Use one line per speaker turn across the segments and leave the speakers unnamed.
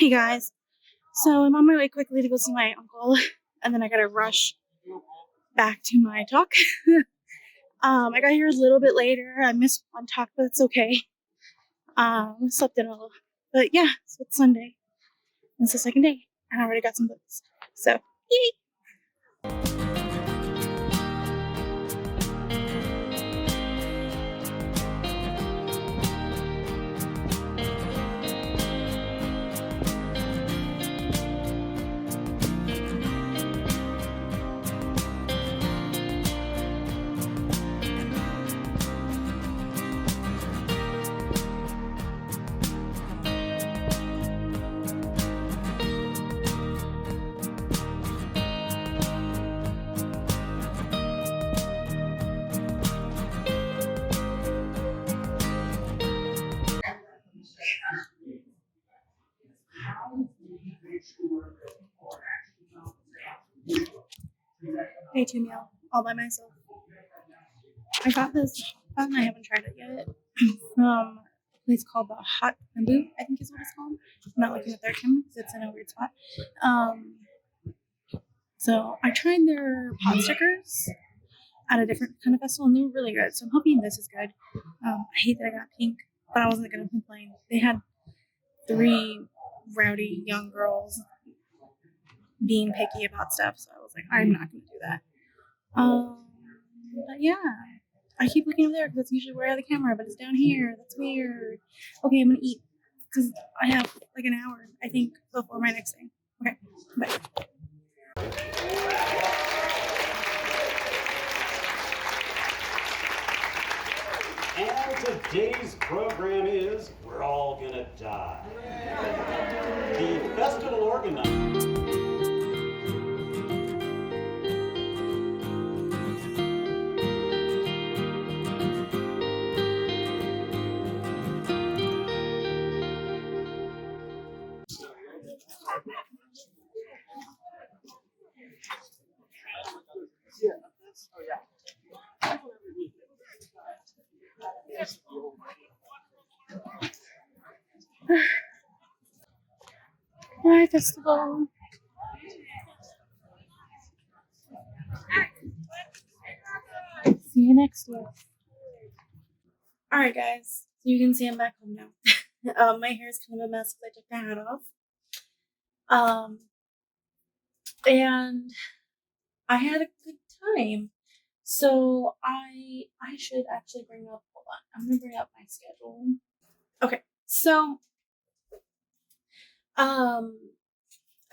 Hey guys, so I'm on my way quickly to go see my uncle, and then I gotta rush back to my talk. I got here a little bit later. I missed one talk, but it's okay. Slept in a little, but yeah, so it's Sunday. And it's the second day, and I already got some books. So, yay! Hey, two meal, all by myself. I got this bun. I haven't tried it yet. From a place called the Hot Bamboo, I think is what it's called. I'm not looking at their camera because it's in a weird spot. So I tried their pot stickers at a different kind of festival, and they were really good. So I'm hoping this is good. I hate that I got pink, but I wasn't going to complain. They had 3 rowdy young girls being picky about stuff, so I was like, I'm not going to do that. But yeah, I keep looking over there because that's usually where I have the camera, but it's down here. That's weird. Okay, I'm going to eat because I have like an hour, I think, before my next thing. Okay, bye.
And today's program is We're All Gonna Die. The festival organizer.
Bye, festival. See you next year. Alright, guys. So you can see I'm back home now. My hair is kind of a mess because I took the hat off. And I had a good time. So I should actually bring up, hold on, I'm gonna bring up my schedule. Okay, so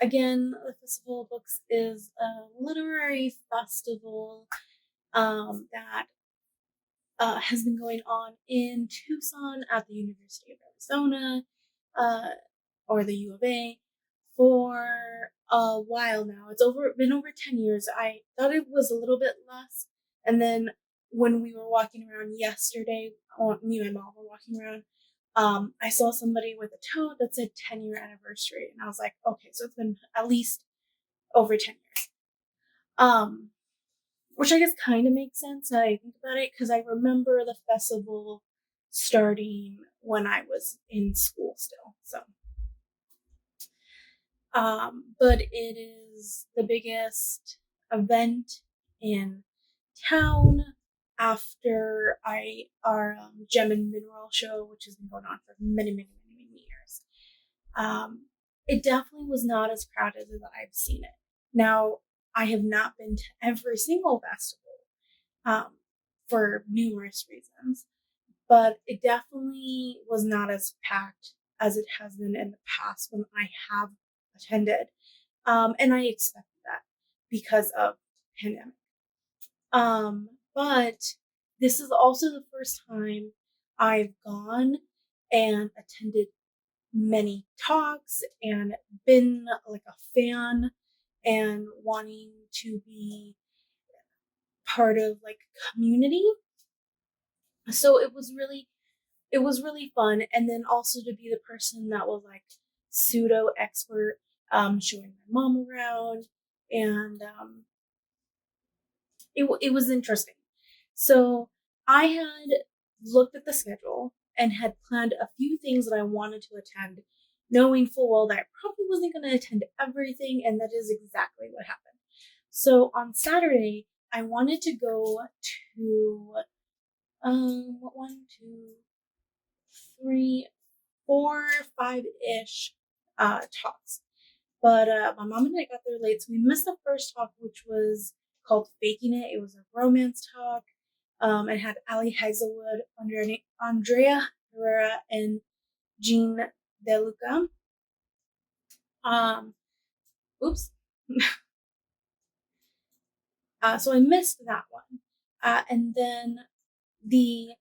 again, the Festival of Books is a literary festival that has been going on in Tucson at the University of Arizona, or the U of A, for a while now. It's been over 10 years. I thought it was a little bit less, and then when we were walking around yesterday, me and my mom were walking around, I saw somebody with a tote that said 10-year anniversary, and I was like, okay, so it's been at least over 10 years. Which I guess kind of makes sense now I think about it, because I remember the festival starting when I was in school still. So, but it is the biggest event in town after our Gem and Mineral show, which has been going on for many years. It definitely was not as crowded as I've seen it. Now, I have not been to every single festival for numerous reasons, but it definitely was not as packed as it has been in the past when I have attended. And I expected that because of the pandemic. But this is also the first time I've gone and attended many talks and been like a fan and wanting to be part of like community. So it was really fun. And then also to be the person that was like pseudo expert, showing my mom around, and it was interesting. So I had looked at the schedule and had planned a few things that I wanted to attend knowing full well that I probably wasn't going to attend everything, and that is exactly what happened. So on Saturday, I wanted to go to 4, 5-ish talks. But my mom and I got there late, so we missed the first talk, which was called Faking It. It was a romance talk. It had Ali Hazelwood, Andrea Herrera, and Jean DeLuca. Oops. So I missed that one. And then the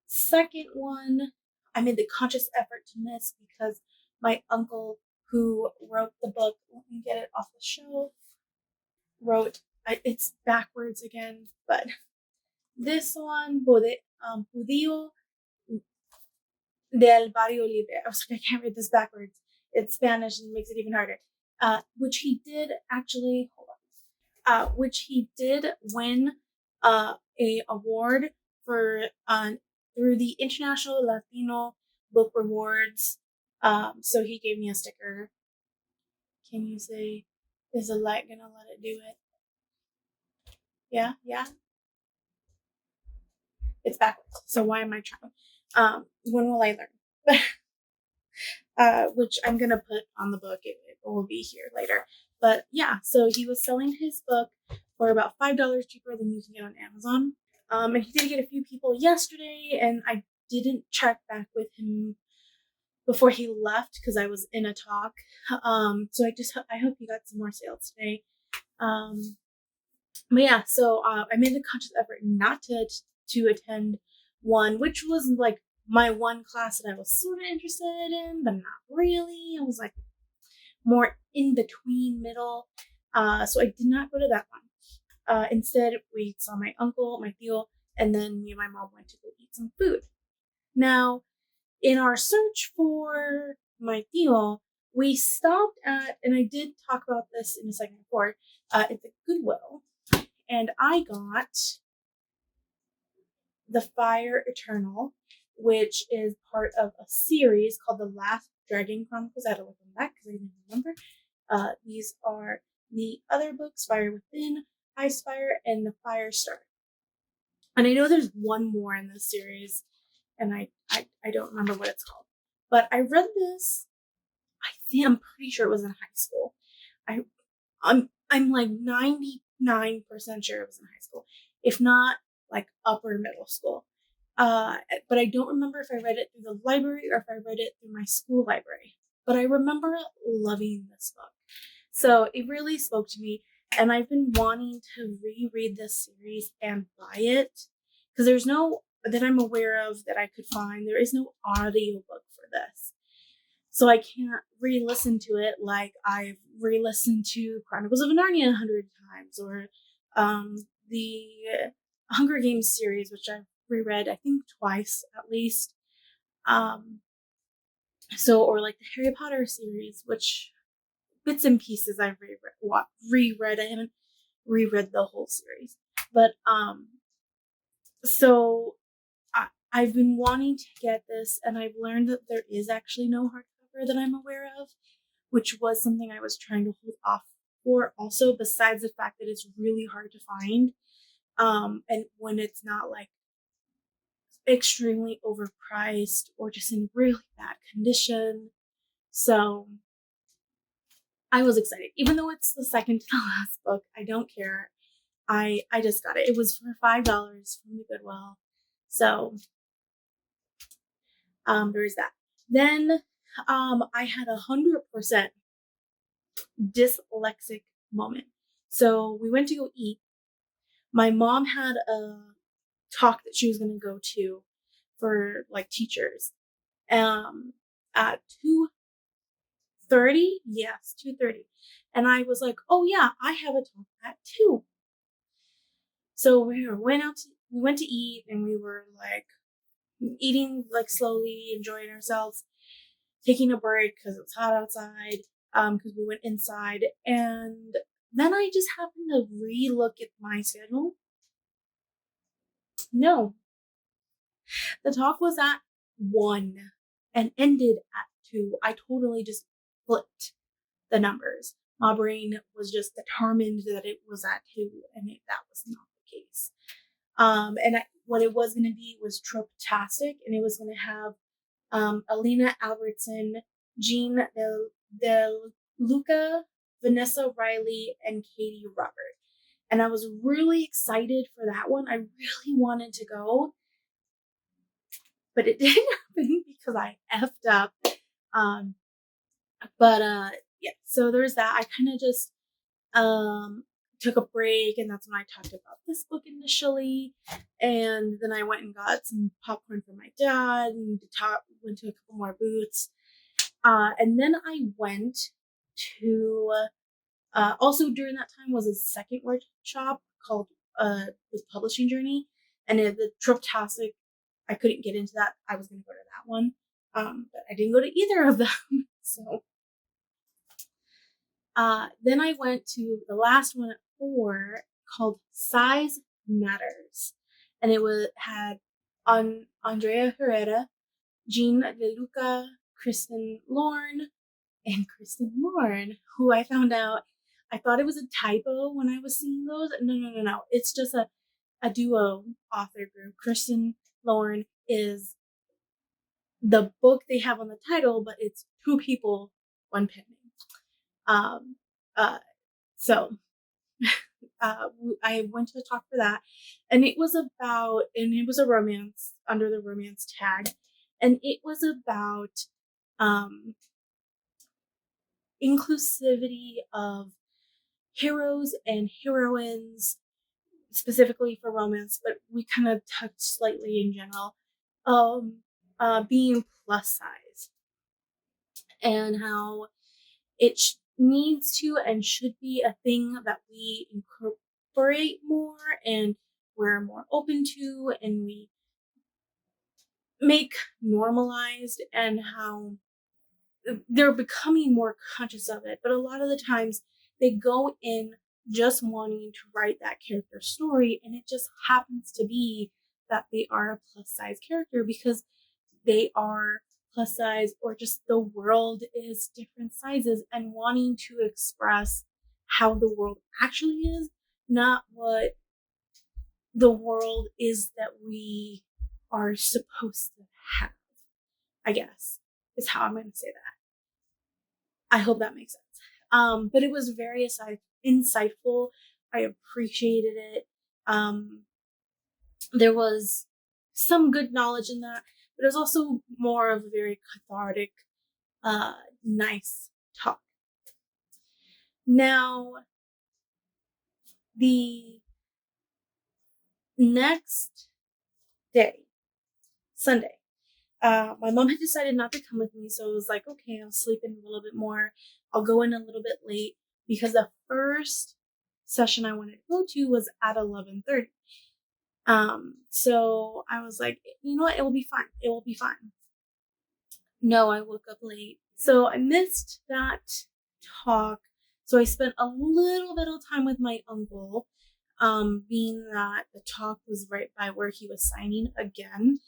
second one, I made the conscious effort to miss because my uncle, who wrote the book, let me get it off the shelf, it's backwards again, but this one, Pulido del Barrio Libre. I was like, I can't read this backwards. It's Spanish and it makes it even harder. Which he did actually, which he did win a award for through the International Latino Book Rewards. So he gave me a sticker. Can you say, is the light gonna let it do it? Yeah. It's backwards. So why am I trying? When will I learn? Which I'm gonna put on the book. It will be here later. But yeah, so he was selling his book for about $5 cheaper than you can get on Amazon. And he did get a few people yesterday, and I didn't check back with him before he left because I was in a talk. So I hope he got some more sales today. But yeah, so I made the conscious effort not to attend one, which was like my one class that I was sort of interested in, but not really. I was like more in between middle. So I did not go to that one. Instead, we saw my uncle, my tío, and then me and my mom went to go eat some food. Now, in our search for my tío, we stopped at, and I did talk about this in a segment before, it's a Goodwill, and I got The Fire Eternal, which is part of a series called The Last Dragon Chronicles. I had to look them back because I didn't remember. These are the other books, Fire Within, Ice Fire, and The Fire Star. And I know there's one more in this series, and I don't remember what it's called. But I read this, I'm pretty sure it was in high school. I'm like 99% sure it was in high school, if not like upper middle school. But I don't remember if I read it through the library or if I read it through my school library. But I remember loving this book. So it really spoke to me, and I've been wanting to reread this series and buy it because there's no, that I'm aware of that I could find, there is no audiobook for this. So I can't re-listen to it like I've re-listened to Chronicles of Narnia 100 times, or the Hunger Games series, which I've reread, I think twice at least. Or like the Harry Potter series, which bits and pieces I've reread. I haven't reread the whole series, but so I've been wanting to get this, and I've learned that there is actually no hardcover that I'm aware of, which was something I was trying to hold off for also, besides the fact that it's really hard to find. And when it's not like extremely overpriced or just in really bad condition. So I was excited. Even though it's the second to the last book, I don't care. I just got it. It was for $5 from the Goodwill. So there's that. Then I had 100% dyslexic moment. So we went to go eat. My mom had a talk that she was going to go to for like teachers at 2:30. Yes, 2:30. And I was like, oh yeah, I have a talk at 2. So we went to eat, and we were like eating like slowly, enjoying ourselves, taking a break because it was hot outside, because we went inside. And then I just happened to re-look at my schedule. No, the talk was at 1 and ended at 2, I totally just flipped the numbers. My brain was just determined that it was at 2, and that was not the case. What it was going to be was trope-tastic, and it was going to have Alana Albertson, Jean Del Luca, Vanessa Riley, and Katie Robert. And I was really excited for that one. I really wanted to go, but it didn't happen because I effed up. Yeah, so there's that. I kind of just took a break, and that's when I talked about this book initially. And then I went and got some popcorn for my dad and went to a couple more booths. And then I went to, also during that time was a second workshop called the Publishing Journey. And the Trope-tastic, I couldn't get into that. I was going to go to that one. But I didn't go to either of them. So then I went to the last one at 4 called Size Matters. And it had Andrea Herrera, Jean De Luca, Kristen Lorne, who I found out, I thought it was a typo when I was seeing those. No. It's just a duo author group. Kristen Lorne is the book they have on the title, but it's 2 people, 1 pen name. I went to a talk for that, and it was a romance under the romance tag, and it was about inclusivity of heroes and heroines, specifically for romance, but we kind of touched slightly in general, being plus size, and how it needs to and should be a thing that we incorporate more and we're more open to and we make normalized, and how they're becoming more conscious of it. But a lot of the times they go in just wanting to write that character story, and it just happens to be that they are a plus size character because they are plus size, or just the world is different sizes, and wanting to express how the world actually is, not what the world is that we are supposed to have, I guess, is how I'm going to say that. I hope that makes sense. But it was very insightful. I appreciated it. There was some good knowledge in that, but it was also more of a very cathartic, nice talk. Now, the next day, Sunday, my mom had decided not to come with me, so it was like, okay, I'll sleep in a little bit more. I'll go in a little bit late, because the first session I wanted to go to was at 11:30. So I was like, you know what? It will be fine. It will be fine. No, I woke up late. So I missed that talk. So I spent a little bit of time with my uncle, being that the talk was right by where he was signing again.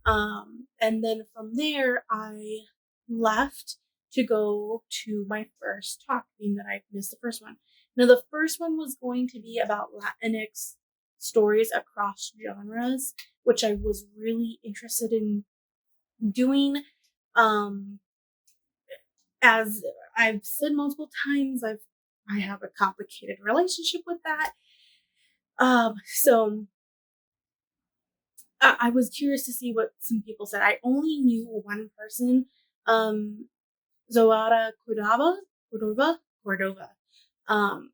And then from there, I left to go to my first talk, being that I missed the first one. Now, the first one was going to be about Latinx stories across genres, which I was really interested in doing. As I've said multiple times, I have a complicated relationship with that. So I was curious to see what some people said. I only knew one person, Zoara Cordova,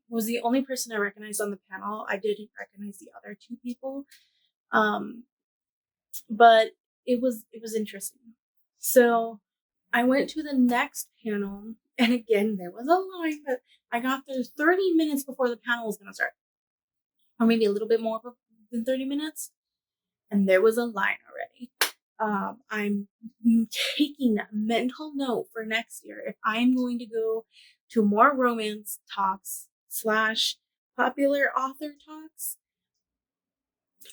was the only person I recognized on the panel. I didn't recognize the other 2 people, but it was interesting. So I went to the next panel, and again, there was a line, but I got there 30 minutes before the panel was going to start, or maybe a little bit more than 30 minutes, and there was a line already. I'm taking a mental note for next year. If I'm going to go to more romance talks / popular author talks,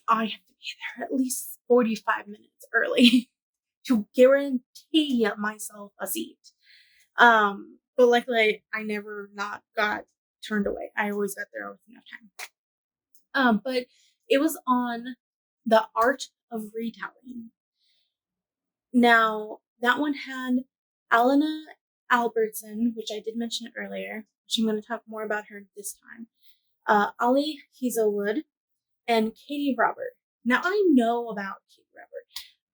I have to be there at least 45 minutes early to guarantee myself a seat. But luckily I never not got turned away. I always got there with enough time. But it was on the Art of Retelling. Now, that one had Alana Albertson, which I did mention earlier, which I'm going to talk more about her this time. Ali Hazelwood, and Katie Robert. Now, I know about Katie Robert.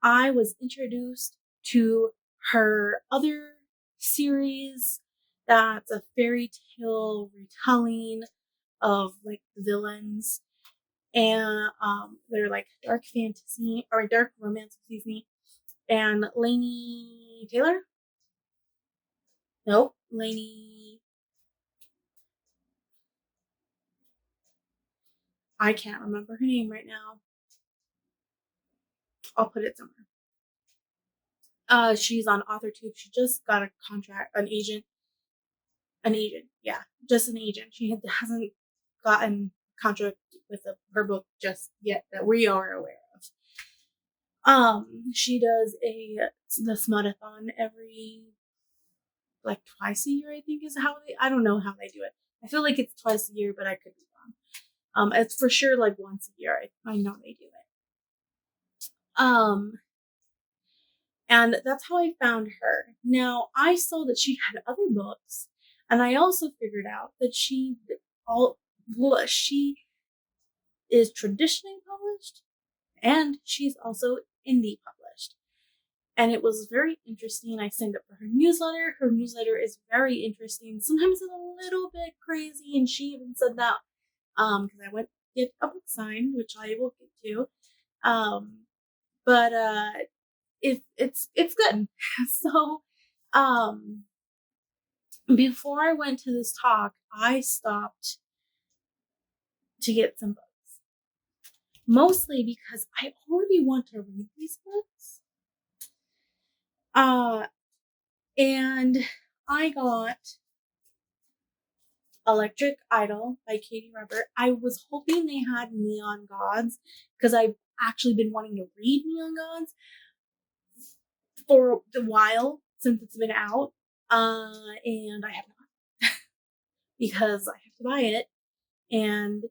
I was introduced to her other series that's a fairy tale retelling of like villains, and they're like dark fantasy or dark romance, excuse me. And Lainey Taylor? Nope, Lainey. I can't remember her name right now. I'll put it somewhere. She's on AuthorTube. She just got a contract, an agent, yeah, just an agent. She hasn't gotten a contract with her book just yet that we are aware of. She does the Smudathon every like twice a year, I think is how I don't know how they do it. I feel like it's twice a year, but I could be wrong. It's for sure like once a year. I know they do it. And that's how I found her. Now, I saw that she had other books, and I also figured out that she is traditionally published, and she's also indie published. And it was very interesting. I signed up for her newsletter. Her newsletter is very interesting. Sometimes it's a little bit crazy, and she even said that because I went to get a book signed, which I will get to. But it's good. So before I went to this talk, I stopped to get some books, mostly because I already want to read these books. And I got Electric Idol by Katie Robert. I was hoping they had Neon Gods because I've actually been wanting to read Neon Gods for a while since it's been out, and I have not because I have to buy it, and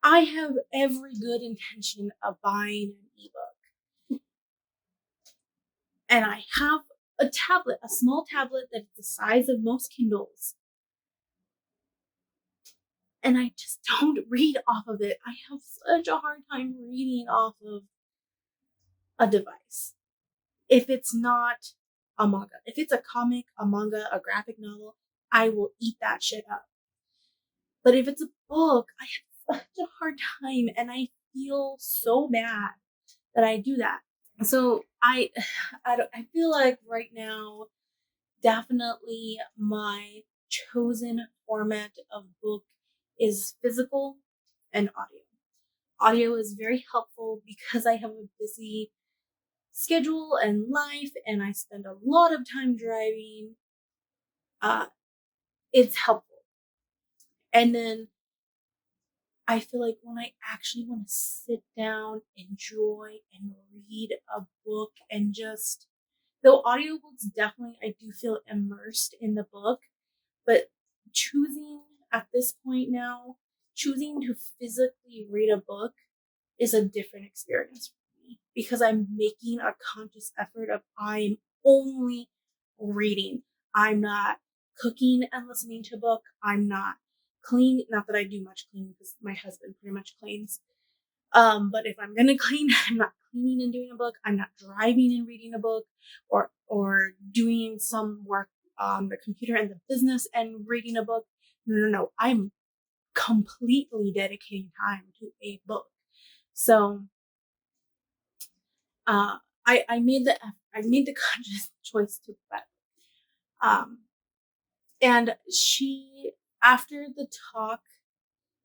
I have every good intention of buying an ebook, and I have a tablet, a small tablet that's the size of most Kindles, and I just don't read off of it. I have such a hard time reading off of a device. If it's not a manga, if it's a comic, a manga, a graphic novel, I will eat that shit up. But if it's a book, I have such a hard time, and I feel so bad that I do that. So I feel like right now, definitely my chosen format of book is physical and audio. Audio is very helpful because I have a busy schedule and life, and I spend a lot of time driving. It's helpful. And then I feel like when I actually want to sit down, enjoy, and read a book, and just, though audiobooks definitely, I do feel immersed in the book, but at this point now, choosing to physically read a book is a different experience for me because I'm making a conscious effort of I'm only reading. I'm not cooking and listening to a book. I'm not clean. Not that I do much cleaning because my husband pretty much cleans. But if I'm gonna clean, I'm not cleaning and doing a book. I'm not driving and reading a book, or doing some work on the computer and the business and reading a book. No. I'm completely dedicating time to a book. So I made the conscious choice to that. And she, after the talk,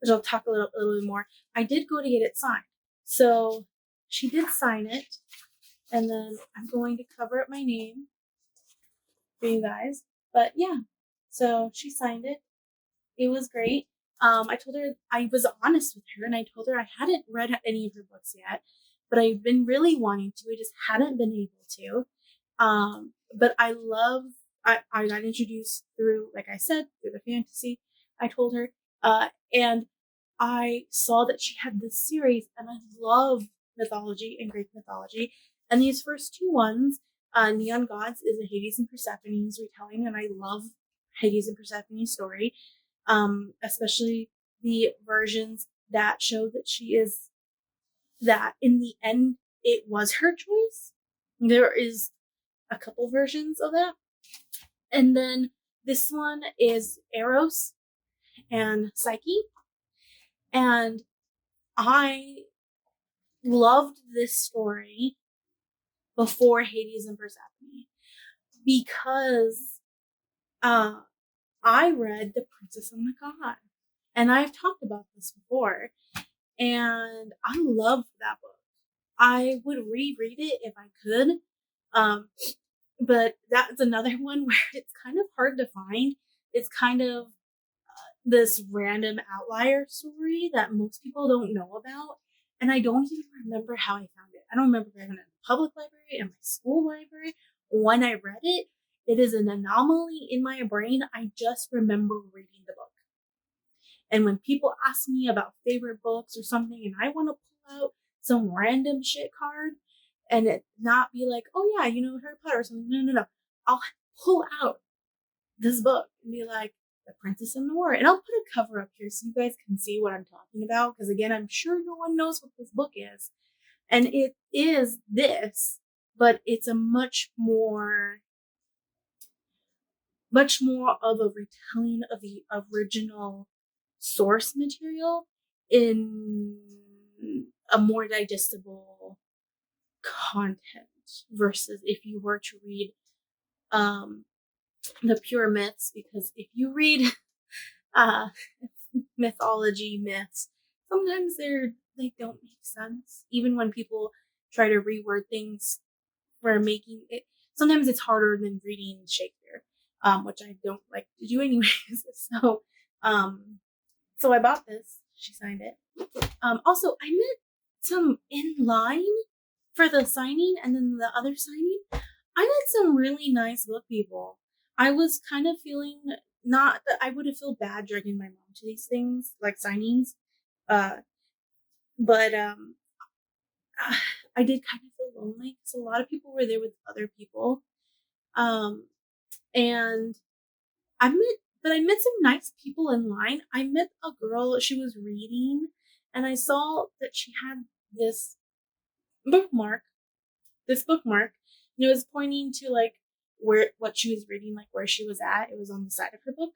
which I'll talk a little bit more, I did go to get it signed. So she did sign it, and then I'm going to cover up my name for you guys. But yeah, so she signed it. It was great. I told her, I was honest with her, and I told her I hadn't read any of her books yet, but I've been really wanting to. I just hadn't been able to. But I got introduced through, like I said, through the fantasy. I told her, and I saw that she had this series, and I love mythology and Greek mythology. And these first two ones, Neon Gods is a Hades and Persephone's retelling, and I love Hades and Persephone's story, especially the versions that show that in the end it was her choice. There is a couple versions of that. And then this one is Eros and Psyche. And I loved this story before Hades and Persephone because I read The Princess and the God. And I've talked about this before. And I loved that book. I would reread it if I could. But that's another one where it's kind of hard to find. It's kind of this random outlier story that most people don't know about. And I don't even remember how I found it. I don't remember if I found it in the public library, in my school library. When I read it, it is an anomaly in my brain. I just remember reading the book. And when people ask me about favorite books or something, and I want to pull out some random shit card and it not be like, oh yeah, Harry Potter or something. No. I'll pull out this book and be like, The Princess and the War. And I'll put a cover up here so you guys can see what I'm talking about. Because again, I'm sure no one knows what this book is. And it is this, but it's a much more of a retelling of the original source material in a more digestible content versus if you were to read the pure myths, because if you read mythology myths, sometimes they don't make sense. Even when people try to reword things for making it, sometimes it's harder than reading Shakespeare, which I don't like to do anyways. So I bought this. She signed it. Also, I met some in line for the signing, and then the other signing, I met some really nice book people. I was kind of feeling, not that I would have felt bad dragging my mom to these things, like signings, but I did kind of feel lonely because a lot of people were there with other people, and I met some nice people in line. I met a girl, she was reading, and I saw that she had this bookmark, and it was pointing to like what she was reading, like where she was at. It was on the side of her book.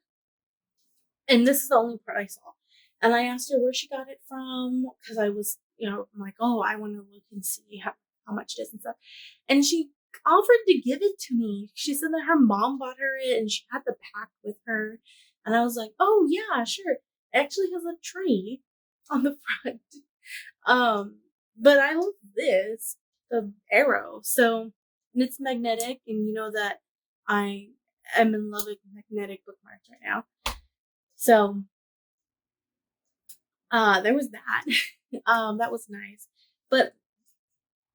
And this is the only part I saw. And I asked her where she got it from, because I was, I'm like, oh, I want to look and see how much it is and stuff. And she offered to give it to me. She said that her mom bought her it and she had the pack with her. And I was like, oh yeah, sure. It actually has a tree on the front. But I love this, the arrow. So it's magnetic, and you know that I am in love with magnetic bookmarks right now. So there was that. That was nice. But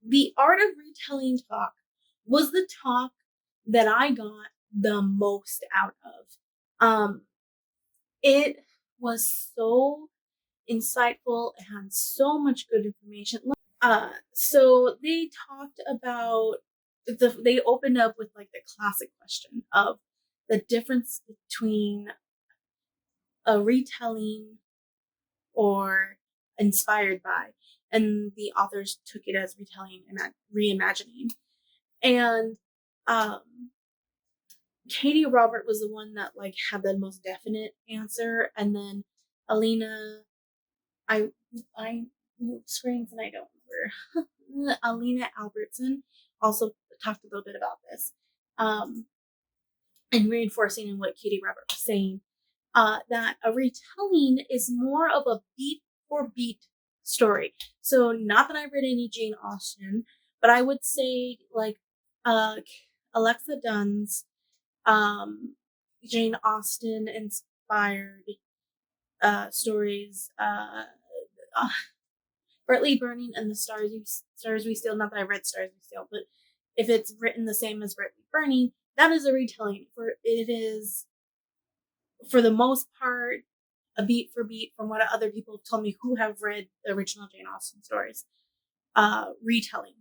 the Art of Retelling talk was the talk that I got the most out of. It was so insightful and so much good information. So they talked about they opened up with like the classic question of the difference between a retelling or inspired by, and the authors took it as retelling and reimagining. And Katie Robert was the one that like had the most definite answer, and then Alina, I moved screens and I don't remember. Alana Albertson also talked a little bit about this, and reinforcing in what Katie Robert was saying, that a retelling is more of a beat for beat story. So not that I read any Jane Austen, but I would say like Alexa Dunn's Jane Austen inspired stories. Brightly Burning and the Stars We Steal. Not that I read Stars We Steal, but if it's written the same as Brightly Burning, that is a retelling. It is, for the most part, a beat for beat from what other people have told me who have read the original Jane Austen stories, retelling.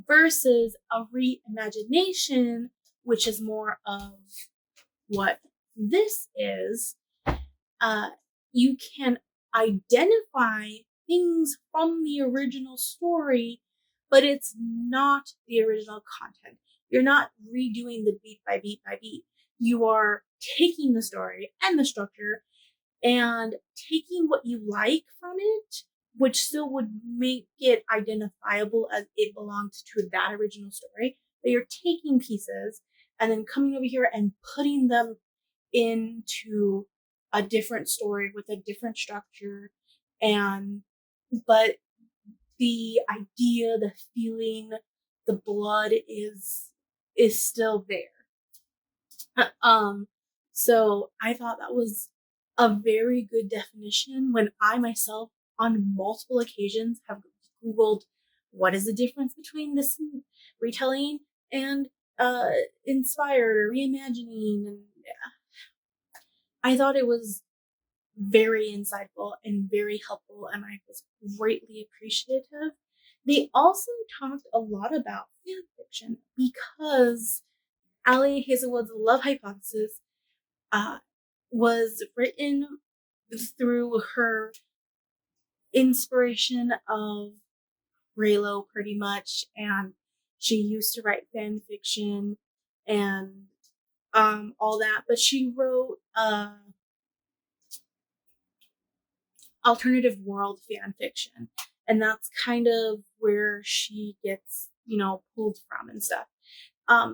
Versus a reimagination, which is more of what this is. You can identify things from the original story, but it's not the original content. You're not redoing the beat by beat by beat. You are taking the story and the structure and taking what you like from it, which still would make it identifiable as it belonged to that original story. But you're taking pieces and then coming over here and putting them into a different story with a different structure. But the idea, the feeling, the blood is still there. So I thought that was a very good definition when I myself, on multiple occasions, have Googled what is the difference between this retelling and inspired or reimagining. And I thought it was very insightful and very helpful, and I was greatly appreciative. They also talked a lot about fan fiction because Ali Hazelwood's Love Hypothesis was written through her inspiration of Raylo, pretty much, and she used to write fan fiction and all that, but she wrote alternative world fan fiction, and that's kind of where she gets, pulled from and stuff.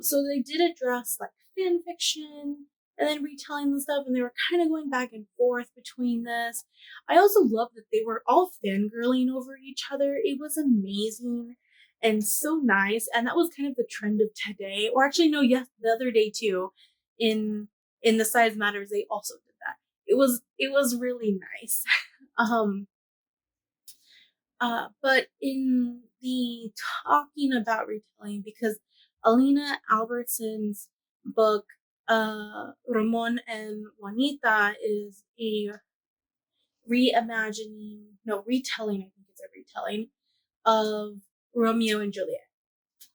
So they did address like fan fiction and then retelling the stuff, and they were kind of going back and forth between this. I also love that they were all fangirling over each other. It was amazing and so nice, and that was kind of the trend of today, or actually no, yes, the other day too. In the Size Matters, they also did that. It was really nice. But in the talking about retelling, because Alana Albertson's book, Ramon and Juanita, is a retelling, I think it's a retelling, of Romeo and Juliet,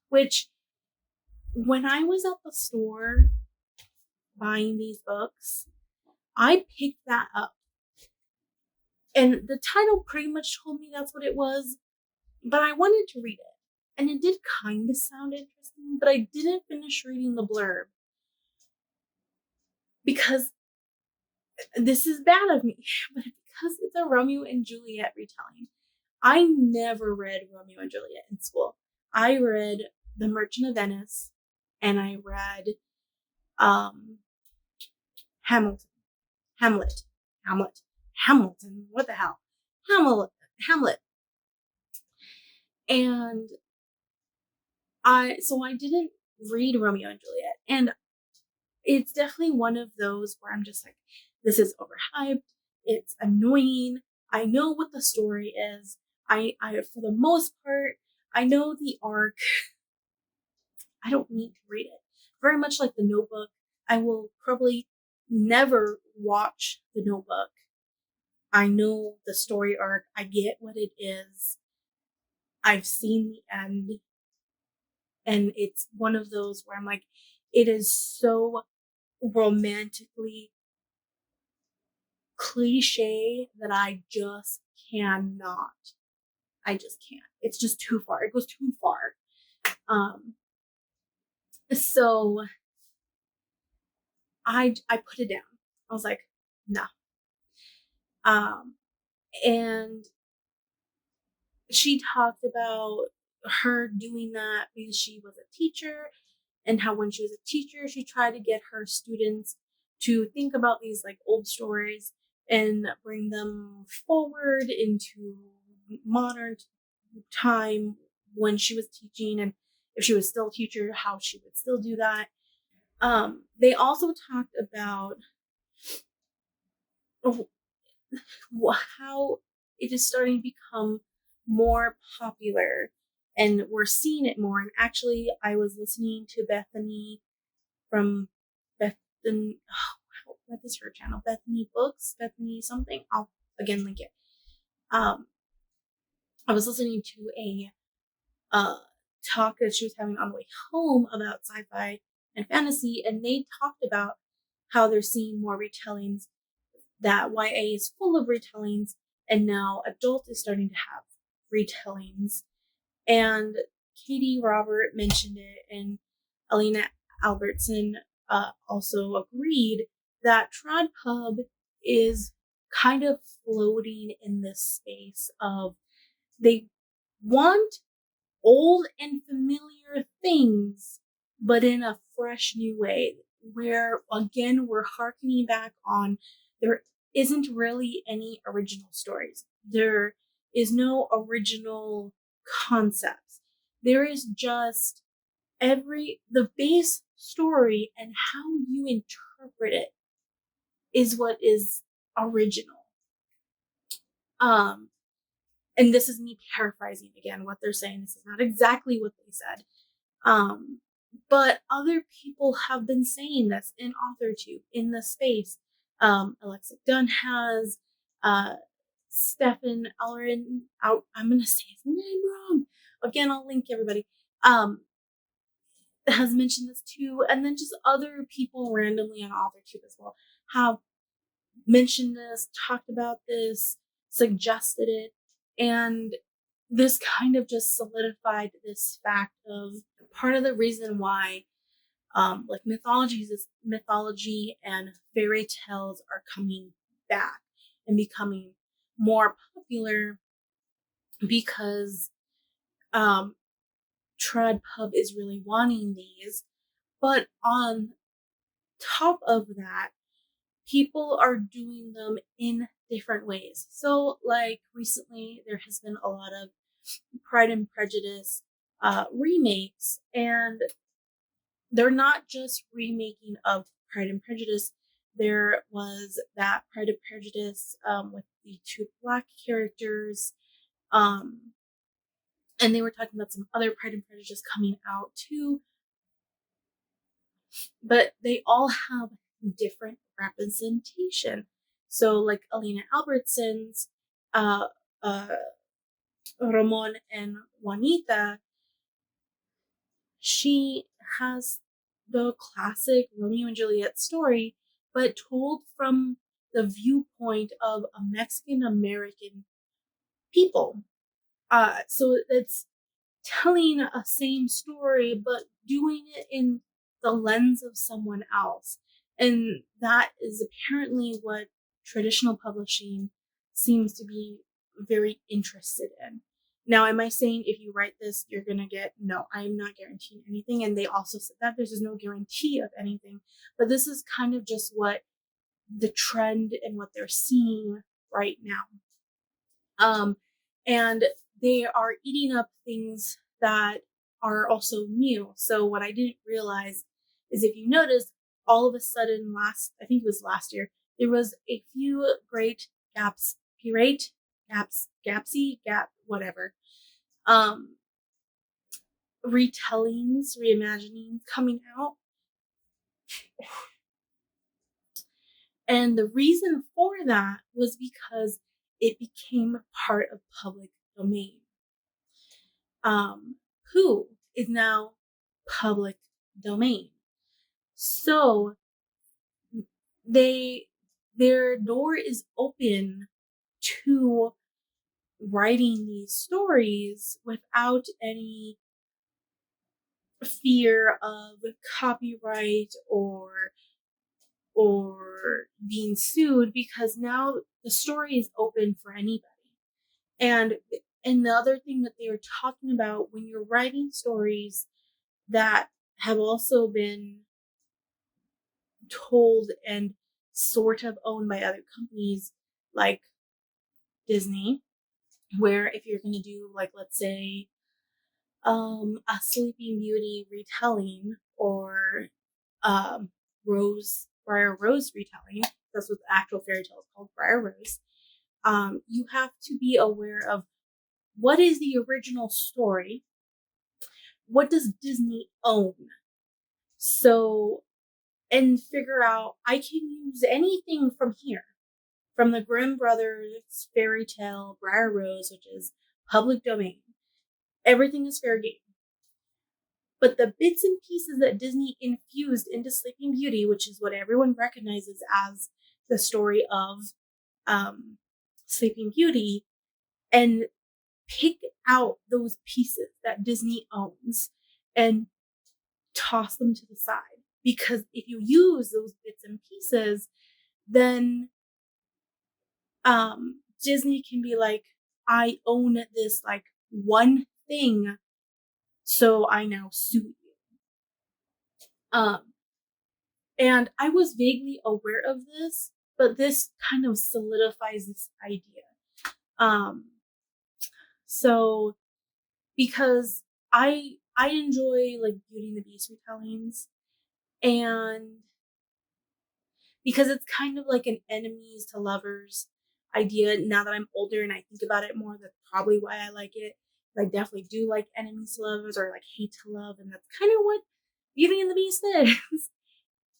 which when I was at the store buying these books, I picked that up. And the title pretty much told me that's what it was, but I wanted to read it. And it did kind of sound interesting, but I didn't finish reading the blurb because this is bad of me, but because it's a Romeo and Juliet retelling. I never read Romeo and Juliet in school. I read The Merchant of Venice, and I read Hamilton. What the hell? Hamlet. And I didn't read Romeo and Juliet, and it's definitely one of those where I'm just like, this is overhyped. It's annoying. I know what the story is. I for the most part, I know the arc. I don't need to read it. Very much like The Notebook, I will probably never watch The Notebook. I know the story arc. I get what it is. I've seen the end. And it's one of those where I'm like, it is so romantically cliche that I just cannot. I just can't. It's just too far. It goes too far. So I put it down. I was like, no. And she talked about her doing that because she was a teacher, and how when she was a teacher, she tried to get her students to think about these like old stories and bring them forward into modern time when she was teaching, and if she was still a teacher, how she would still do that. They also talked about how it is starting to become more popular and we're seeing it more. And actually, I was listening to Bethany from Bethany, what is her channel? Bethany Books, Bethany something. I'll again link it. I was listening to a talk that she was having on the way home about sci-fi and fantasy, and they talked about how they're seeing more retellings, that YA is full of retellings, and now adult is starting to have retellings. And Katie Robert mentioned it, and Alana Albertson also agreed that Trad Pub is kind of floating in this space of they want old and familiar things, but in a fresh new way, where again we're harkening back on there isn't really any original stories. There is no original concepts. There is just the base story, and how you interpret it is what is original. And this is me paraphrasing again what they're saying. This is not exactly what they said. But other people have been saying this in AuthorTube, in the space. Alexa Dunn has, Stefan Allerin, I'm going to say his name wrong. Again, I'll link everybody. Has mentioned this too. And then just other people randomly on AuthorTube as well have mentioned this, talked about this, suggested it. And this kind of just solidified this fact of part of the reason why like mythology and fairy tales are coming back and becoming more popular, because Trad Pub is really wanting these. But on top of that, people are doing them in different ways. So like recently there has been a lot of Pride and Prejudice remakes, and they're not just remaking of Pride and Prejudice. There was that Pride and Prejudice with the two Black characters, and they were talking about some other Pride and Prejudice coming out too, but they all have different representation. So like Alana Albertson's Ramon and Juanita, she has the classic Romeo and Juliet story, but told from the viewpoint of a Mexican American people. So it's telling a same story, but doing it in the lens of someone else. And that is apparently what traditional publishing seems to be very interested in. Now, am I saying if you write this, you're going to get, no, I'm not guaranteeing anything. And they also said that there's no guarantee of anything. But this is kind of just what the trend and what they're seeing right now. And they are eating up things that are also new. So what I didn't realize is, if you notice, all of a sudden I think it was last year, there was a few great retellings, reimaginings coming out. And the reason for that was because it became part of public domain. Who is now public domain. So their door is open to writing these stories without any fear of copyright or being sued, because now the story is open for anybody. And the other thing that they were talking about, when you're writing stories that have also been told and sort of owned by other companies like Disney, where if you're going to do, like, let's say a Sleeping Beauty retelling, or Briar Rose retelling, that's what the actual fairy tale is called, Briar Rose, you have to be aware of what is the original story, what does Disney own, so, and figure out I can use anything from here, from the Grimm Brothers fairy tale Briar Rose, which is public domain. Everything is fair game. But the bits and pieces that Disney infused into Sleeping Beauty, which is what everyone recognizes as the story of Sleeping Beauty, and pick out those pieces that Disney owns and toss them to the side. Because if you use those bits and pieces, then Disney can be like, I own this like one thing, so I now sue you. And I was vaguely aware of this, but this kind of solidifies this idea. So because I enjoy like Beauty and the Beast retellings, and because it's kind of like an enemies to lovers idea. Now that I'm older and I think about it more, that's probably why I like it. I definitely do like enemies to lovers, or like hate to love, and that's kind of what Beauty and the Beast is.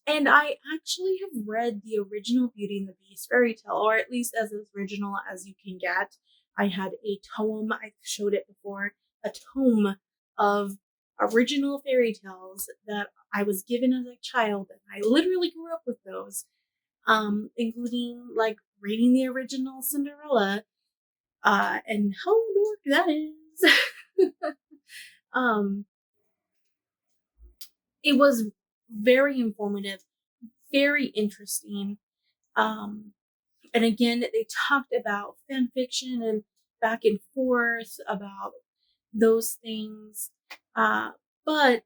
And I actually have read the original Beauty and the Beast fairy tale, or at least as original as you can get. I had a tome, I showed it before, a tome of original fairy tales that I was given as a child, and I literally grew up with those, including like reading the original Cinderella, and how dork that is. It was very informative, very interesting. And again, they talked about fan fiction and back and forth about those things. But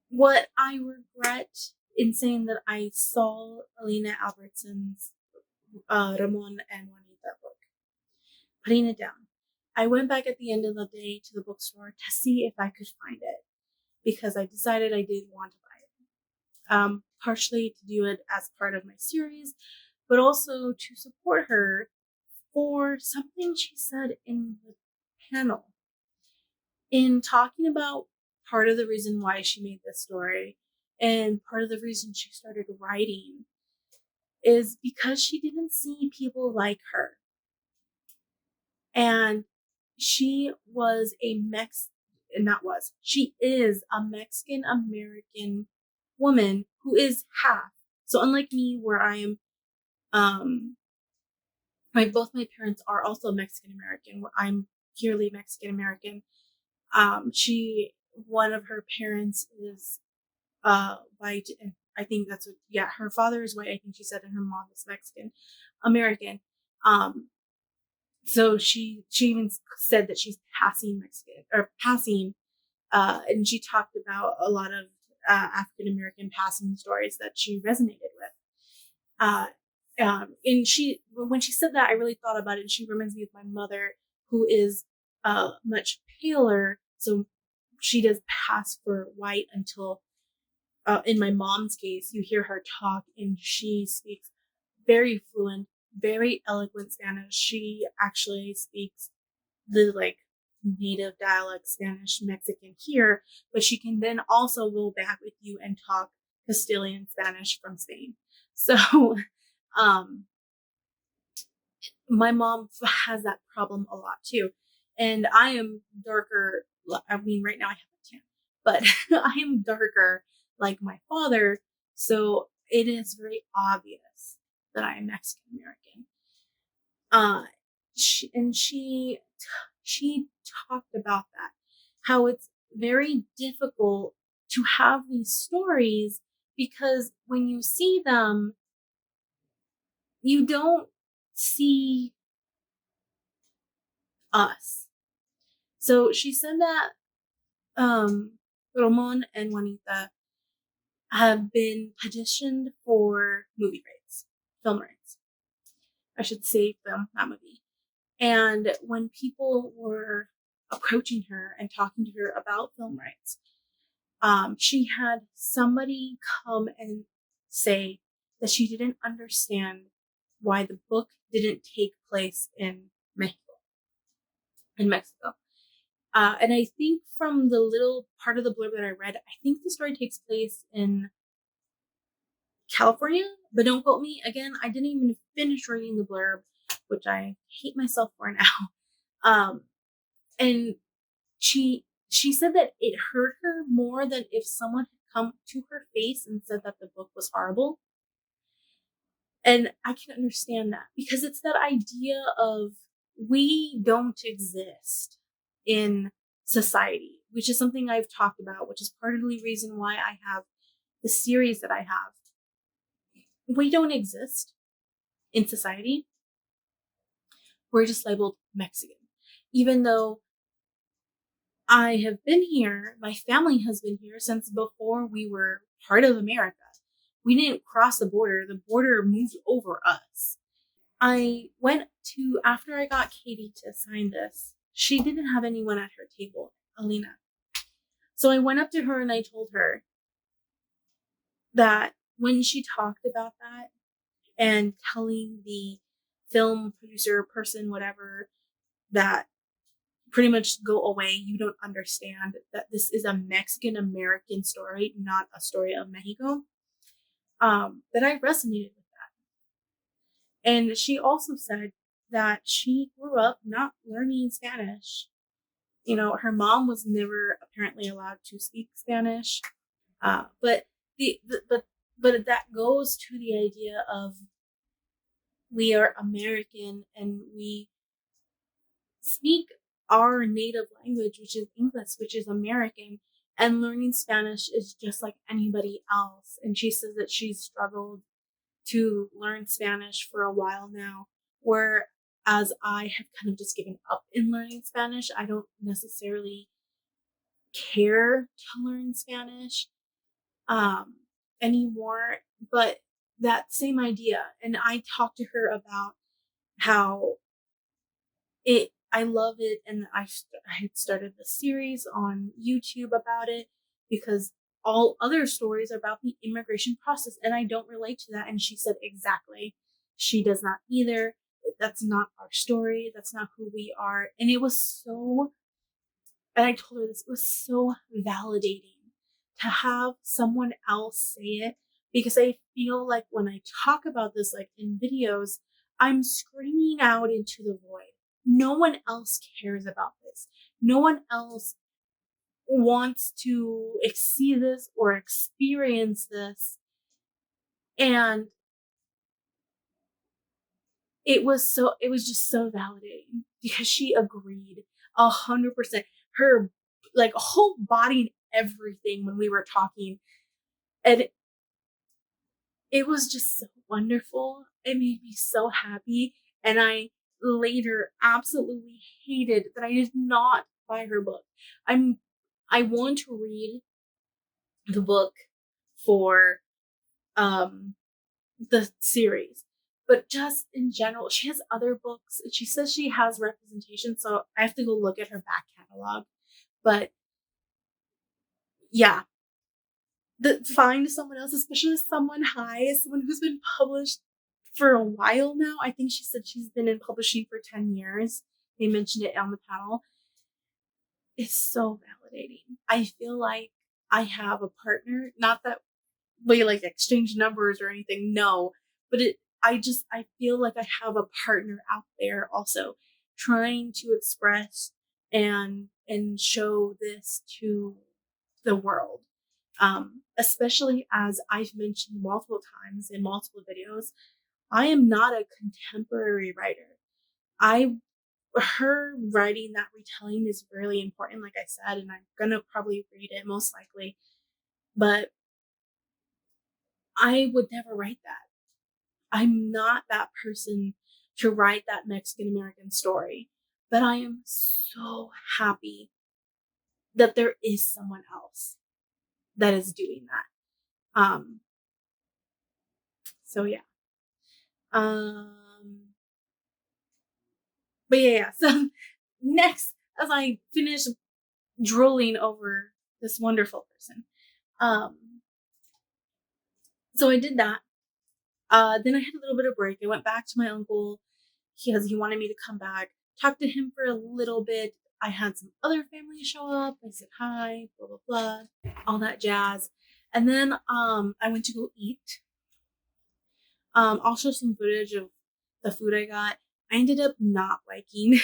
what I regret in saying that I saw Alana Albertson's Ramon and Juanita book, putting it down, I went back at the end of the day to the bookstore to see if I could find it, because I decided I did want to buy it. Partially to do it as part of my series, but also to support her for something she said in the panel. In talking about part of the reason why she made this story and part of the reason she started writing is because she didn't see people like her. And she was she is a Mexican American woman who is half. So unlike me, where I am, both my parents are also Mexican American, where I'm purely Mexican American. One of her parents is white, and I think that's what, yeah, her father is white, I think she said, and her mom is Mexican American. So she even said that she's passing Mexican, or passing, and she talked about a lot of African American passing stories that she resonated with. And when she said that, I really thought about it, and she reminds me of my mother, who is much paler, so she does pass for white until, in my mom's case, you hear her talk and she speaks very fluent, very eloquent Spanish. She actually speaks the like native dialect Spanish Mexican here, but she can then also go back with you and talk Castilian Spanish from Spain. So my mom has that problem a lot too. And I am darker. I mean, right now I have a tan, but I am darker like my father. So it is very obvious that I am Mexican American. She talked about that, how it's very difficult to have these stories because when you see them, you don't see us. So she said that Ramon and Juanita have been petitioned for movie rights, film rights. I should say film, not movie. And when people were approaching her and talking to her about film rights, she had somebody come and say that she didn't understand why the book didn't take place in Mexico. And I think from the little part of the blurb that I read, I think the story takes place in California, but don't quote me. Again, I didn't even finish reading the blurb, which I hate myself for now. And she said that it hurt her more than if someone had come to her face and said that the book was horrible. And I can understand that, because it's that idea of we don't exist in society, which is something I've talked about, which is part of the reason why I have the series that I have. We don't exist in society. We're just labeled Mexican. Even though I have been here, my family has been here since before we were part of America. We didn't cross the border moved over us. I went to, after I got Katie to sign this, she didn't have anyone at her table, Alina. So I went up to her and I told her that when she talked about that and telling the film producer, person, whatever, that pretty much go away, you don't understand that this is a Mexican American story, not a story of Mexico, that I resonated with that. And she also said that she grew up not learning Spanish. You know, her mom was never apparently allowed to speak Spanish, but that goes to the idea of we are American and we speak our native language, which is English, which is American, and learning Spanish is just like anybody else. And she says that she's struggled to learn Spanish for a while now, whereas I have kind of just given up in learning Spanish. I don't necessarily care to learn Spanish anymore, but that same idea. And I talked to her about how I love it, and I had started the series on YouTube about it because all other stories are about the immigration process, and I don't relate to that. And she said exactly, she does not either. That's not our story. That's not who we are. And it was so, and I told her this, it was so validating to have someone else say it, because I feel like when I talk about this, like in videos, I'm screaming out into the void. No one else cares about this. No one else wants to see this or experience this. And it was just so validating because she agreed 100%. Her like whole body and everything when we were talking. And it was just so wonderful. It made me so happy. And I later absolutely hated that I did not buy her book. I want to read the book for the series, but just in general, she has other books. She says she has representation, so I have to go look at her back catalog. But yeah, find someone else, especially someone high, someone who's been published for a while now. I think she said she's been in publishing for 10 years. They mentioned it on the panel. It's so validating. I feel like I have a partner, not that we like exchange numbers or anything, no, but I feel like I have a partner out there also trying to express and show this to the world. Especially as I've mentioned multiple times in multiple videos, I am not a contemporary writer. Her writing that retelling is really important, like I said, and I'm gonna probably read it most likely, but I would never write that. I'm not that person to write that Mexican American story, but I am so happy that there is someone else that is doing that. So yeah. But yeah. So next, as I finish drooling over this wonderful person, so I did that, Then I had a little bit of break. I went back to my uncle because he wanted me to come back, talk to him for a little bit. I had some other family show up. I said hi, blah, blah, blah, all that jazz. And then I went to go eat. I'll show some footage of the food I got. I ended up not liking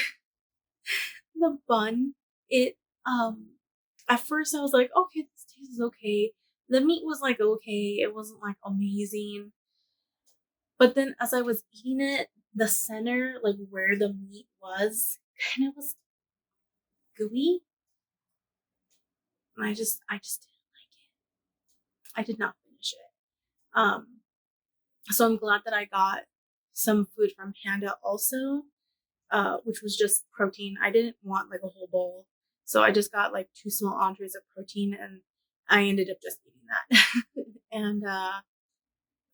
the bun. It at first I was like, okay, this tastes okay. The meat was like okay. It wasn't like amazing. But then as I was eating it, the center, like where the meat was, kind of was gooey. And I just didn't like it. I did not finish it. So I'm glad that I got some food from Panda also, which was just protein. I didn't want like a whole bowl. So I just got like 2 small entrees of protein, and I ended up just eating that. And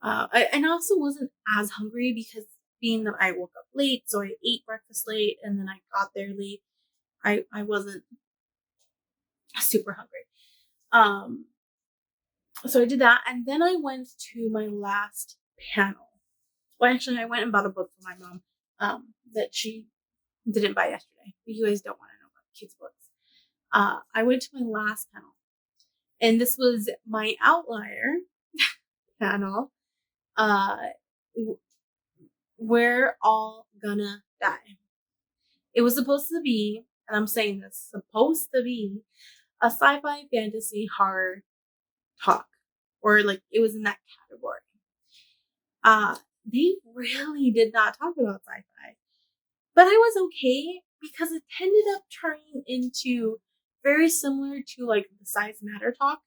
I also wasn't as hungry because being that I woke up late, so I ate breakfast late, and then I got there late. I wasn't super hungry. So I did that, and then I went to my last panel. Well, actually, I went and bought a book for my mom that she didn't buy yesterday. But you guys don't want to know about kids' books. I went to my last panel, and this was my outlier panel. We're all gonna die. It was supposed to be, and I'm saying this, supposed to be a sci-fi fantasy horror talk, or like it was in that category. They really did not talk about sci-fi, but I was okay because it ended up turning into very similar to like the Size Matter talk.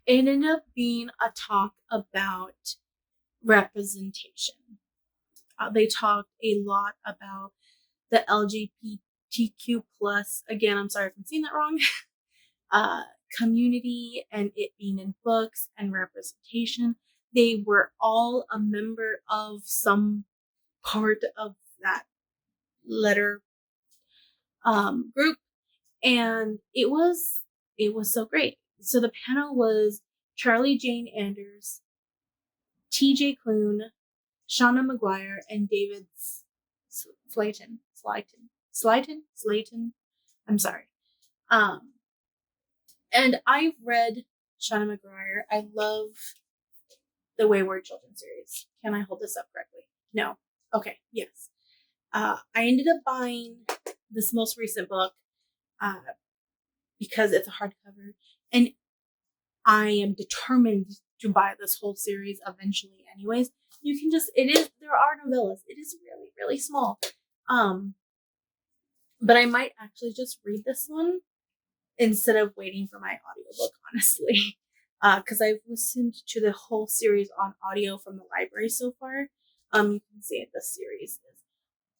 It ended up being a talk about representation. They talked a lot about the LGBTQ plus, again, I'm sorry if I'm saying that wrong, community and it being in books and representation. They were all a member of some part of that letter group, and it was so great. So the panel was Charlie Jane Anders, TJ Klune, Shauna McGuire, and David Slayton. I'm sorry. And I've read Shauna McGuire. I love the Wayward Children series. Can I hold this up correctly? No. Okay. Yes. I ended up buying this most recent book because it's a hardcover, and I am determined to buy this whole series eventually. Anyways, you can just there are novellas. It is really, really small. But I might actually just read this one instead of waiting for my audiobook, honestly. Because I've listened to the whole series on audio from the library so far. You can see it, the series is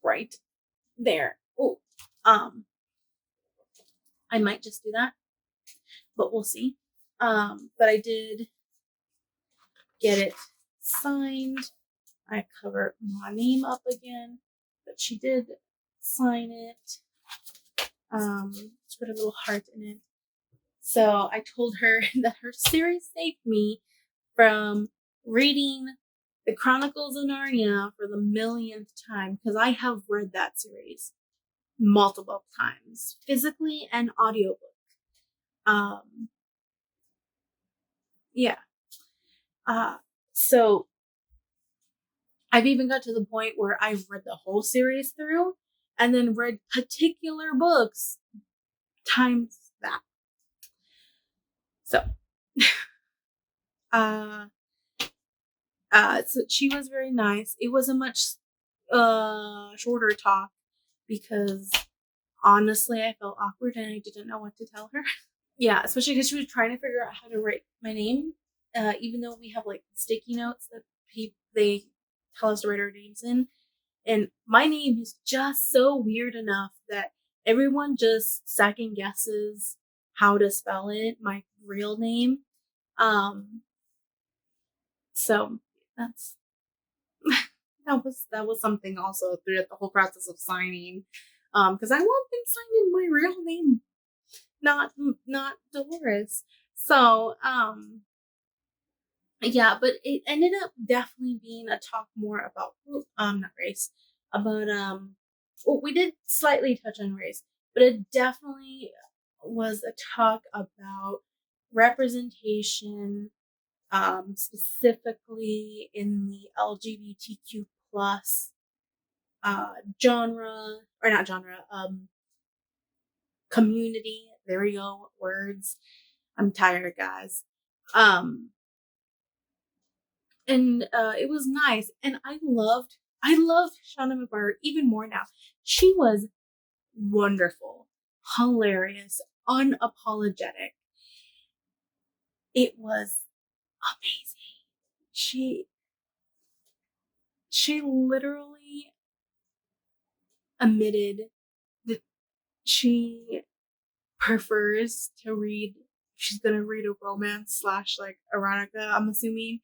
right there. Oh, I might just do that, but we'll see. But I did get it signed. I cover my name up again, but she did sign it. She put a little heart in it. So I told her that her series saved me from reading the Chronicles of Narnia for the millionth time, because I have read that series multiple times, physically and audiobook. Yeah. So I've even got to the point where I've read the whole series through and then read particular books times that. So, so she was very nice. It was a much shorter talk because honestly I felt awkward and I didn't know what to tell her. Yeah, especially because she was trying to figure out how to write my name, even though we have like sticky notes that they tell us to write our names in. And my name is just so weird enough that everyone just second guesses how to spell it, my real name. So that's that was something also throughout the whole process of signing. Because I want them signed in my real name, not Dolores. So yeah, but it ended up definitely being a talk more about not race, about well, we did slightly touch on race, but it definitely was a talk about representation, specifically in the LGBTQ plus genre, or not genre, community. There we go, words. I'm tired, guys. And it was nice, and I loved Shauna McGuire even more now. She was wonderful, hilarious, unapologetic. It was amazing. She literally admitted that she prefers to read. She's gonna read a romance slash like erotica, I'm assuming.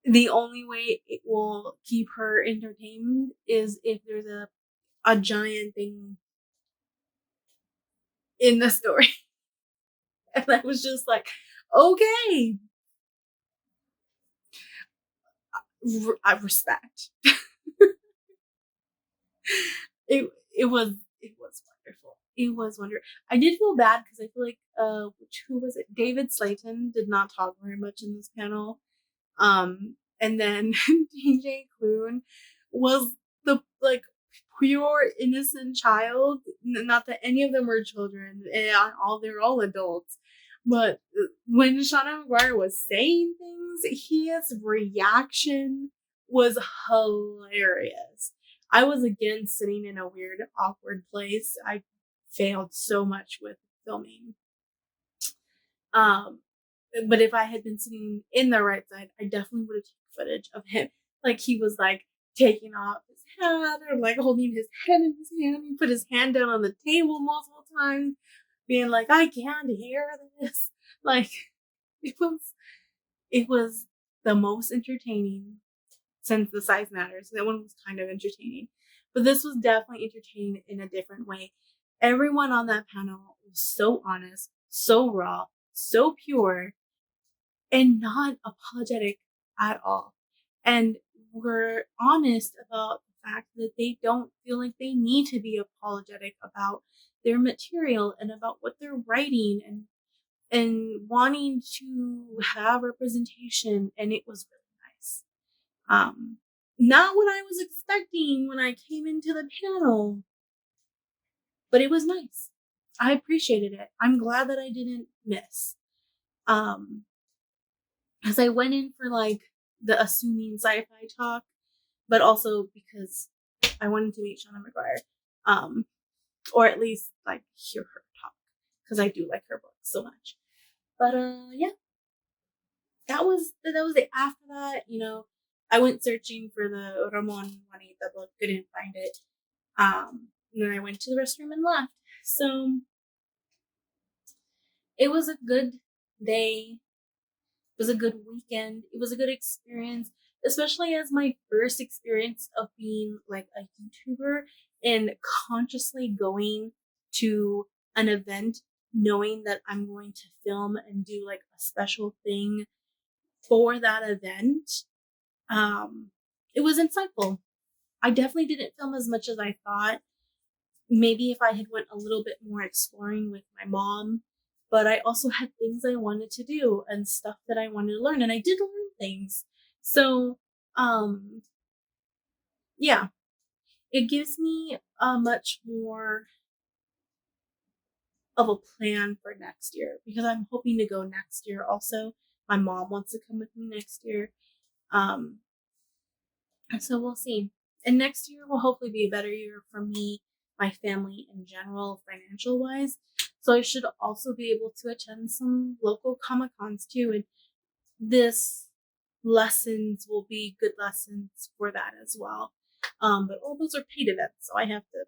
The only way it will keep her entertained is if there's a giant thing in the story. And I was just like, okay, I respect. It was wonderful. It was wonderful. I did feel bad because I feel like who was it? David Slayton did not talk very much in this panel. And then DJ Clune was the like pure innocent child. Not that any of them were children, and they're all adults. But when Shauna McGuire was saying things, his reaction was hilarious. I was again sitting in a weird, awkward place. I failed so much with filming. Um, but if I had been sitting in the right side, I definitely would have taken footage of him. Like he was like taking off his hat or like holding his head in his hand. He put his hand down on the table multiple times, being like, I can't hear this. Like it was the most entertaining since The Size Matters. That one was kind of entertaining. But this was definitely entertaining in a different way. Everyone on that panel was so honest, so raw, so pure, and not apologetic at all. And were honest about the fact that they don't feel like they need to be apologetic about their material and about what they're writing and wanting to have representation. And it was really nice. Not what I was expecting when I came into the panel, but it was nice. I appreciated it. I'm glad that I didn't miss. Because I went in for like the assuming sci-fi talk, but also because I wanted to meet Shauna McGuire, or at least like hear her talk, because I do like her book so much. But yeah, that was it. After that, I went searching for the Ramon Juanita book, couldn't find it. And then I went to the restroom and left. So it was a good day. It was a good weekend. It was a good experience, especially as my first experience of being like a YouTuber and consciously going to an event knowing that I'm going to film and do like a special thing for that event. It was insightful. I definitely didn't film as much as I thought. Maybe if I had went a little bit more exploring with my mom, but I also had things I wanted to do and stuff that I wanted to learn, and I did learn things. So, yeah, it gives me a much more of a plan for next year because I'm hoping to go next year also. My mom wants to come with me next year. So we'll see. And next year will hopefully be a better year for me, my family in general, financial wise. So I should also be able to attend some local Comic Cons too. And this lessons will be good lessons for that as well. But all those are paid events, so I have to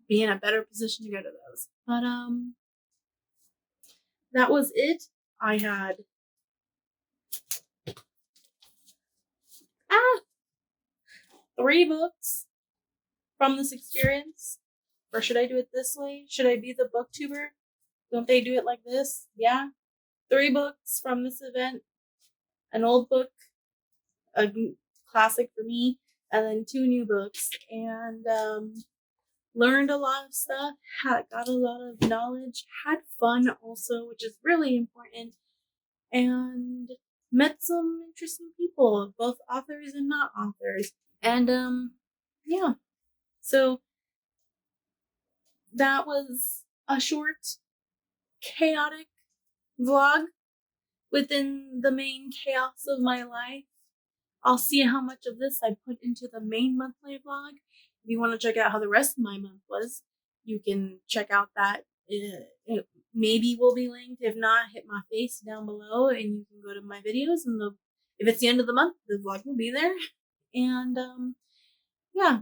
be in a better position to go to those. But that was it. I had 3 books from this experience. Or should I do it this way? Should I be the booktuber? Don't they do it like this? Yeah. 3 books from this event. an old book, a classic for me, and then 2 new books, and learned a lot of stuff, got a lot of knowledge, had fun also, which is really important, and met some interesting people, both authors and not authors. And yeah. So that was a short, chaotic vlog within the main chaos of my life. I'll see how much of this I put into the main monthly vlog. If you want to check out how the rest of my month was, you can check out that. It maybe will be linked. If not, hit my face down below and you can go to my videos, and if it's the end of the month, the vlog will be there. And yeah,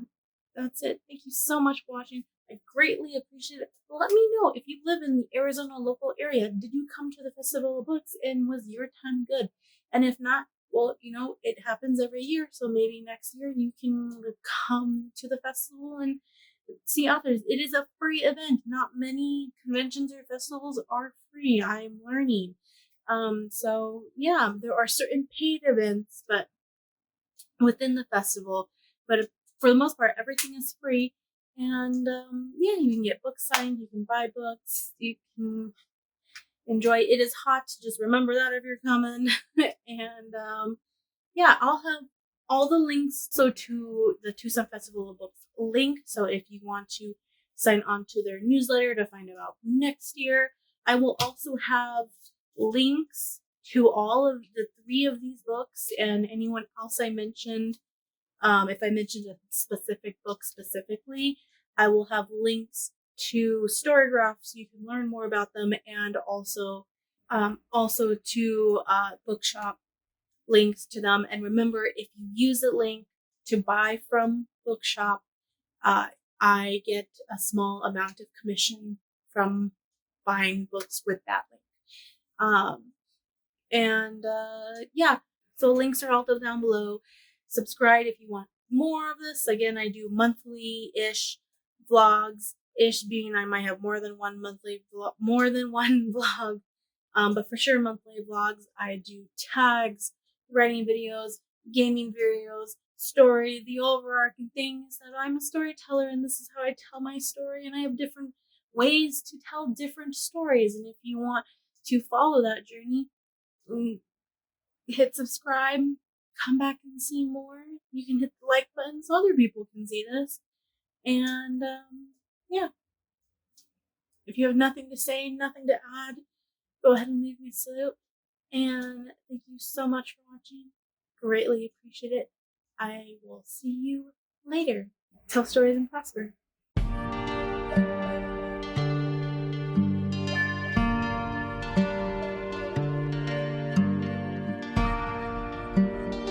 that's it. Thank you so much for watching. I greatly appreciate it. Let me know if you live in the Arizona local area. Did you come to the Festival of Books and was your time good? And if not, well, it happens every year. So maybe next year you can come to the festival and see authors. It is a free event. Not many conventions or festivals are free. I'm learning. So yeah, there are certain paid events, but within the festival, but for the most part, everything is free. And yeah, you can get books signed, you can buy books, you can enjoy. It is hot, just remember that if you're coming. And yeah, I'll have all the links to the Tucson Festival of Books link. So if you want to sign on to their newsletter to find out next year, I will also have links to all of the 3 of these books and anyone else I mentioned. If I mentioned a specific book specifically, I will have links to Storygraphs so you can learn more about them, and also to bookshop links to them. And remember, if you use a link to buy from bookshop, I get a small amount of commission from buying books with that link. And yeah, so links are all down below. Subscribe if you want more of this. Again, I do monthly-ish vlogs, being I might have more than one vlog, but for sure monthly vlogs. I do tags, writing videos, gaming videos, story. The overarching thing is that I'm a storyteller, and this is how I tell my story, and I have different ways to tell different stories. And if you want to follow that journey, hit subscribe, come back and see more. You can hit the like button so other people can see this. And yeah, if you have nothing to say, nothing to add, go ahead and leave me a salute. And thank you so much for watching. Greatly appreciate it. I will see you later. Tell stories and prosper.